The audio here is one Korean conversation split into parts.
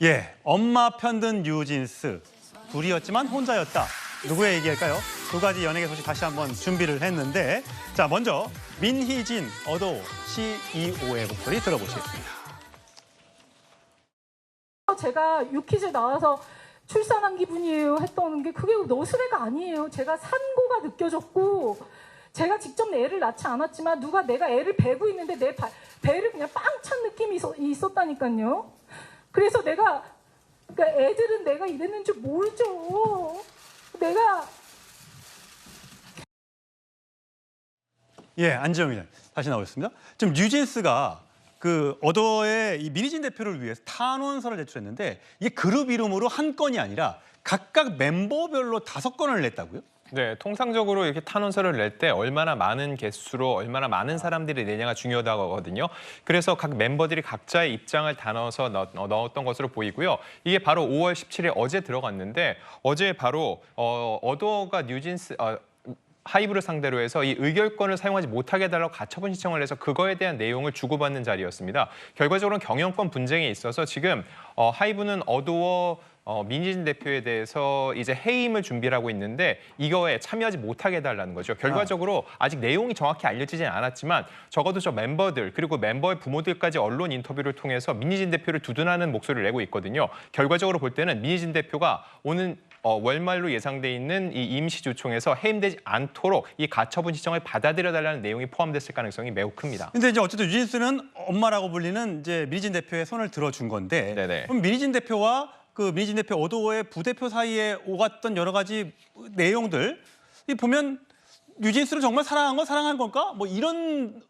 예, 엄마 편든 뉴진스. 둘이었지만 혼자였다. 누구의 얘기일까요? 두 가지 연예계 소식 다시 한번 준비를 했는데, 자, 먼저 민희진 어도 CEO의 목소리 들어보시겠습니다. 제가 유퀴즈에 나와서 출산한 기분이에요 했던 게 그게 너스레가 아니에요. 제가 산고가 느껴졌고 제가 직접 애를 낳지 않았지만 누가 내가 애를 베고 있는데 내 배를 그냥 빵 찬 느낌이 있었다니까요. 그래서 그러니까 애들은 내가 이랬는 줄 모르죠. 예, 안지영 기자 다시 나오셨습니다. 지금 뉴진스가 그 어도의 이 민희진 대표를 위해서 탄원서를 제출했는데 이게 그룹 이름으로 한 건이 아니라 각각 멤버별로 5건을 냈다고요? 네, 통상적으로 이렇게 탄원서를 낼 때 얼마나 많은 개수로 얼마나 많은 사람들이 내냐가 중요하다고 하거든요. 그래서 각 멤버들이 각자의 입장을 나눠서 넣었던 것으로 보이고요. 이게 바로 5월 17일 어제 들어갔는데 어제 바로 어도가 뉴진스 하이브를 상대로 해서 이 의결권을 사용하지 못하게 해달라고 가처분 신청을 해서 그거에 대한 내용을 주고받는 자리였습니다. 결과적으로는 경영권 분쟁에 있어서 지금 하이브는 어도어 민희진 대표에 대해서 이제 해임을 준비를 하고 있는데 이거에 참여하지 못하게 해달라는 거죠. 결과적으로 아직 내용이 정확히 알려지진 않았지만 적어도 저 멤버들 그리고 멤버의 부모들까지 언론 인터뷰를 통해서 민희진 대표를 두둔하는 목소리를 내고 있거든요. 결과적으로 볼 때는 민희진 대표가 오는 월말로 예상돼 있는 이 임시주총에서 해임되지 않도록 이 가처분 신청을 받아들여달라는 내용이 포함됐을 가능성이 매우 큽니다. 근데 이제 어쨌든 뉴진스는 엄마라고 불리는 이제 민희진 대표의 손을 들어준 건데, 네네. 그럼 민희진 대표와 그 민희진 대표 어도의 부대표 사이에 오갔던 여러 가지 내용들 이 보면 뉴진스를 정말 사랑한 건가? 뭐 이런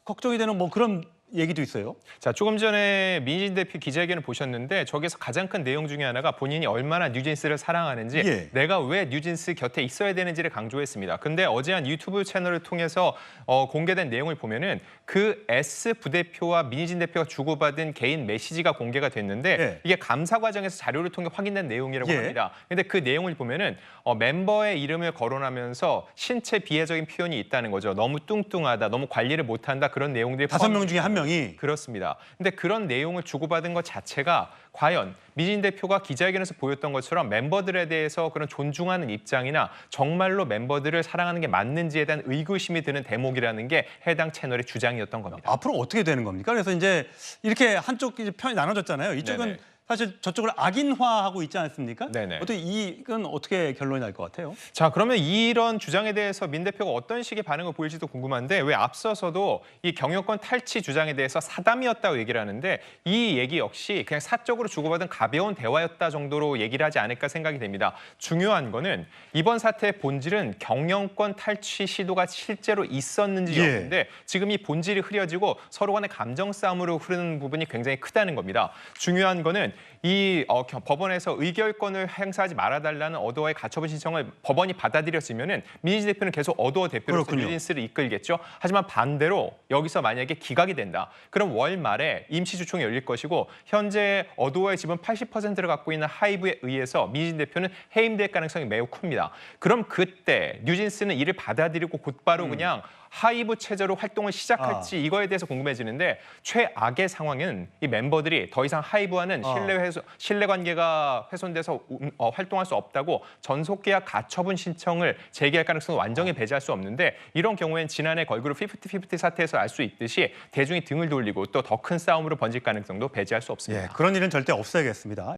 걱정이 되는 뭐 그런 얘기도 있어요. 자, 조금 전에 민희진 대표 기자회견을 보셨는데 저기서 가장 큰 내용 중에 하나가 본인이 얼마나 뉴진스를 사랑하는지 예. 내가 왜 뉴진스 곁에 있어야 되는지를 강조했습니다. 근데 어제 한 유튜브 채널을 통해서 공개된 내용을 보면은 그 S 부대표와 민희진 대표가 주고받은 개인 메시지가 공개가 됐는데 예. 이게 감사 과정에서 자료를 통해 확인된 내용이라고 예. 합니다. 근데 그 내용을 보면은 멤버의 이름을 거론하면서 신체 비하적인 표현이 있다는 거죠. 너무 뚱뚱하다, 너무 관리를 못한다 그런 내용들이 5명 중에 1명이 그렇습니다. 근데 그런 내용을 주고받은 것 자체가 과연 민희진 대표가 기자회견에서 보였던 것처럼 멤버들에 대해서 그런 존중하는 입장이나 정말로 멤버들을 사랑하는 게 맞는지에 대한 의구심이 드는 대목이라는 게 해당 채널의 주장이었던 겁니다. 앞으로 어떻게 되는 겁니까? 그래서 이제 이렇게 한쪽 이제 편이 나눠졌잖아요. 이쪽은 네네. 사실 저쪽을 악인화하고 있지 않습니까? 네네. 어떻게 이건 어떻게 결론이 날 것 같아요? 자, 그러면 이런 주장에 대해서 민 대표가 어떤 식의 반응을 보일지도 궁금한데 왜 앞서서도 이 경영권 탈취 주장에 대해서 사담이었다고 얘기를 하는데 이 얘기 역시 그냥 사적으로 주고받은 가벼운 대화였다 정도로 얘기를 하지 않을까 생각이 됩니다. 중요한 거는 이번 사태의 본질은 경영권 탈취 시도가 실제로 있었는지 예. 여부인데 지금 이 본질이 흐려지고 서로 간의 감정 싸움으로 흐르는 부분이 굉장히 크다는 겁니다. 중요한 거는 이 법원에서 의결권을 행사하지 말아달라는 어도어의 가처분 신청을 법원이 받아들였으면은 민희진 대표는 계속 어도어 대표로서 그렇군요. 뉴진스를 이끌겠죠. 하지만 반대로 여기서 만약에 기각이 된다. 그럼 월 말에 임시주총이 열릴 것이고 현재 어도어의 지분 80%를 갖고 있는 하이브에 의해서 민희진 대표는 해임될 가능성이 매우 큽니다. 그럼 그때 뉴진스는 이를 받아들이고 곧바로 그냥 하이브 체제로 활동을 시작할지 이거에 대해서 궁금해지는데 최악의 상황은 이 멤버들이 더 이상 하이브와는 신뢰관계가 훼손돼서 활동할 수 없다고 전속계약 가처분 신청을 제기할 가능성을 완전히 배제할 수 없는데 이런 경우엔 지난해 걸그룹 50-50 사태에서 알 수 있듯이 대중이 등을 돌리고 또 더 큰 싸움으로 번질 가능성도 배제할 수 없습니다. 예, 그런 일은 절대 없어야겠습니다.